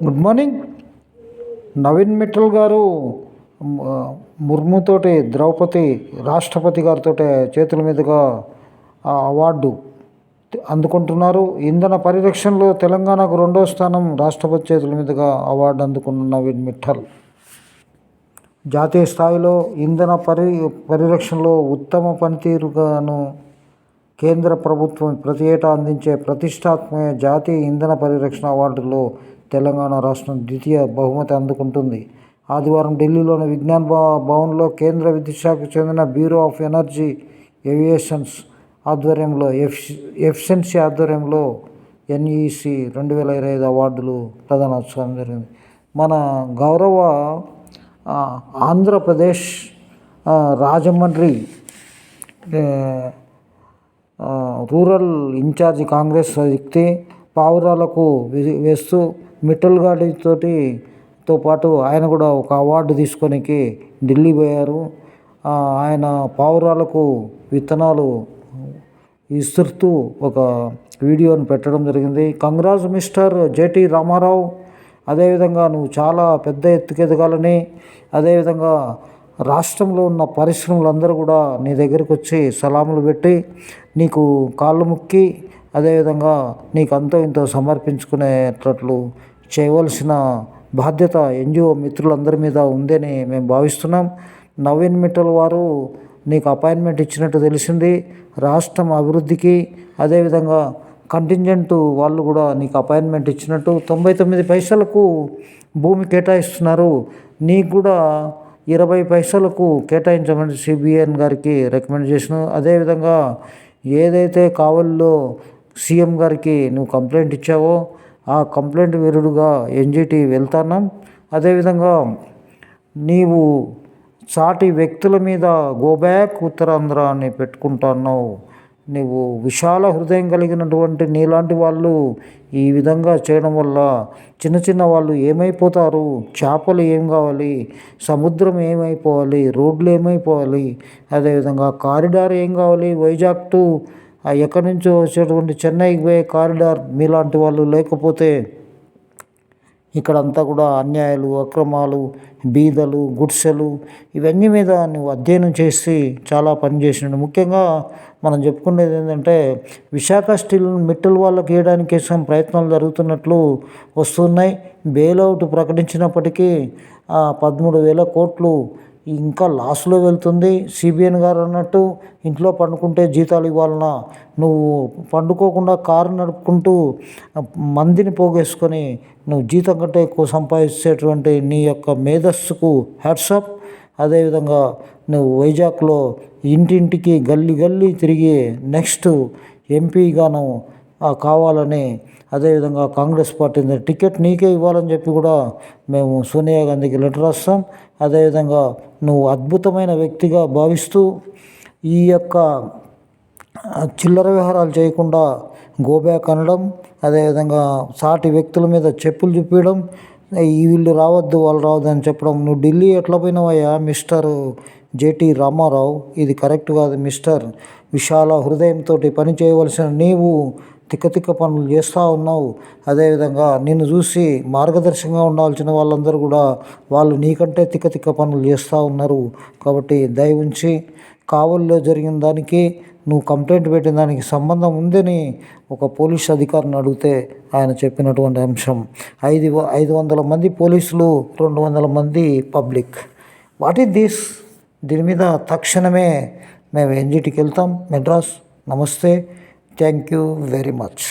Good morning. Naveen Mittal గారు ముర్ముతోటి ద్రౌపది రాష్ట్రపతి గారితో చేతుల మీదుగా అవార్డు అందుకుంటున్నారు. ఇంధన పరిరక్షణలో తెలంగాణకు 2వ స్థానం రాష్ట్రపతి చేతుల మీదుగా అవార్డు అందుకున్న నవీన్ మిట్టల్ జాతీయ స్థాయిలో ఇంధన పరిరక్షణలో ఉత్తమ పనితీరుగాను కేంద్ర ప్రభుత్వం ప్రతి ఏటా అందించే ప్రతిష్టాత్మక జాతీయ ఇంధన పరిరక్షణ అవార్డులో తెలంగాణ రాష్ట్రం ద్వితీయ బహుమతి అందుకుంటుంది. ఆదివారం ఢిల్లీలోని విజ్ఞాన్ భవన్లో కేంద్ర విద్యుత్ శాఖకు చెందిన బ్యూరో ఆఫ్ ఎనర్జీ ఏవియేషన్స్ ఆధ్వర్యంలో ఎఫిషియన్సీ ఆధ్వర్యంలో NEC 2025 అవార్డులు ప్రదానోత్సవం జరిగింది. మన గౌరవ ఆంధ్రప్రదేశ్ రాజమండ్రి రూరల్ ఇన్ఛార్జి కాంగ్రెస్ వ్యక్తి పావురాలకు వేస్తూ మిట్టల్ గారితో పాటు ఆయన కూడా ఒక అవార్డు తీసుకొనికి ఢిల్లీ పోయారు. ఆయన పావురాలకు విత్తనాలు ఇస్తూ ఒక వీడియోని పెట్టడం జరిగింది. కంగ్రాట్స్ మిస్టర్ JT రామారావు, అదేవిధంగా నువ్వు చాలా పెద్ద ఎత్తుకెదగాలని, అదేవిధంగా రాష్ట్రంలో ఉన్న పరిశ్రమలందరూ కూడా నీ దగ్గరికి వచ్చి సలాములు పెట్టి నీకు కాళ్ళు ముక్కి అదేవిధంగా నీకు అంతో ఇంతో సమర్పించుకునేటట్లు చేయవలసిన బాధ్యత NGO మిత్రులందరి మీద ఉందని మేము భావిస్తున్నాం. నవీన్ మిట్టల్ వారు నీకు అపాయింట్మెంట్ ఇచ్చినట్టు తెలిసింది. రాష్ట్రం అభివృద్ధికి అదేవిధంగా కంటింజెంట్ వాళ్ళు కూడా నీకు అపాయింట్మెంట్ ఇచ్చినట్టు 99 పైసలకు భూమి కేటాయిస్తున్నారు. నీకు కూడా 20 పైసలకు కేటాయించమని CBN గారికి రికమెండ్ చేసిన. అదేవిధంగా ఏదైతే కావలిలో CM గారికి నువ్వు కంప్లైంట్ ఇచ్చావో ఆ కంప్లైంట్ విరుడుగా NGT వెళ్తున్నాం. అదేవిధంగా నీవు సాటి వ్యక్తుల మీద గో బ్యాక్ ఉత్తరాంధ్ర అని పెట్టుకుంటున్నావు. నీవు విశాల హృదయం కలిగినటువంటి నీలాంటి వాళ్ళు ఈ విధంగా చేయడం వల్ల చిన్న వాళ్ళు ఏమైపోతారు, చేపలు ఏం కావాలి, సముద్రం ఏమైపోవాలి, రోడ్లు ఏమైపోవాలి, అదేవిధంగా కారిడార్ ఏం కావాలి, వైజాగ్ టు ఎక్కడి నుంచో వచ్చేటువంటి చెన్నైకి పోయే కారిడార్ మీలాంటి వాళ్ళు లేకపోతే ఇక్కడంతా కూడా అన్యాయాలు, అక్రమాలు, బీదలు, గుడిసెలు ఇవన్నీ మీద నువ్వు అధ్యయనం చేసి చాలా పని చేసినాడు. ముఖ్యంగా మనం చెప్పుకునేది ఏంటంటే విశాఖ స్టీల్ మిట్టల్ వాళ్ళకి వేయడానికి ప్రయత్నాలు జరుగుతున్నట్లు వస్తున్నాయి. బెయిల్అవుట్ ప్రకటించినప్పటికీ 13,000 కోట్లు ఇంకా లాస్లో వెళ్తుంది. CBN గారు అన్నట్టు ఇంట్లో పండుకుంటే జీతాలు ఇవ్వాలన్నా నువ్వు పండుకోకుండా కారు నడుపుకుంటూ మందిని పోగేసుకొని నువ్వు జీతం కంటే ఎక్కువ సంపాదించేటువంటి నీ యొక్క మేధస్సుకు హ్యాట్సాప్. అదేవిధంగా నువ్వు వైజాగ్లో ఇంటింటికి గల్లీ తిరిగి నెక్స్ట్ ఎంపీగాను కావాలని అదేవిధంగా కాంగ్రెస్ పార్టీ టికెట్ నీకే ఇవ్వాలని చెప్పి కూడా మేము సోనియా గాంధీకి లెటర్ రాస్తాం. అదేవిధంగా నువ్వు అద్భుతమైన వ్యక్తిగా భావిస్తూ ఈ యొక్క చిల్లర వ్యవహారాలు చేయకుండా గోబ్యాక్ అనడం, అదేవిధంగా సాటి వ్యక్తుల మీద చెప్పులు చూపించడం, వీళ్ళు రావద్దు వాళ్ళు రావద్దు అని చెప్పడం. నువ్వు ఢిల్లీ ఎట్లా పోయినావయ్యా మిస్టర్ JT రామారావు? ఇది కరెక్ట్ కాదు మిస్టర్. విశాల హృదయంతో పని చేయవలసిన నీవు తిక్క పనులు చేస్తూ ఉన్నావు. అదేవిధంగా నిన్ను చూసి మార్గదర్శకంగా ఉండాల్సిన వాళ్ళందరూ కూడా వాళ్ళు నీకంటే తిక్క పనులు చేస్తూ ఉన్నారు. కాబట్టి దయ ఉంచి కావలిలో జరిగిన దానికి నువ్వు కంప్లైంట్ పెట్టిన దానికి సంబంధం ఉందని ఒక పోలీస్ అధికారిని అడిగితే ఆయన చెప్పినటువంటి అంశం 500 మంది పోలీసులు, 200 మంది పబ్లిక్. What is this? దీని మీద తక్షణమే మేము NGTకి వెళ్తాం. మెడ్రాస్. నమస్తే. Thank you very much.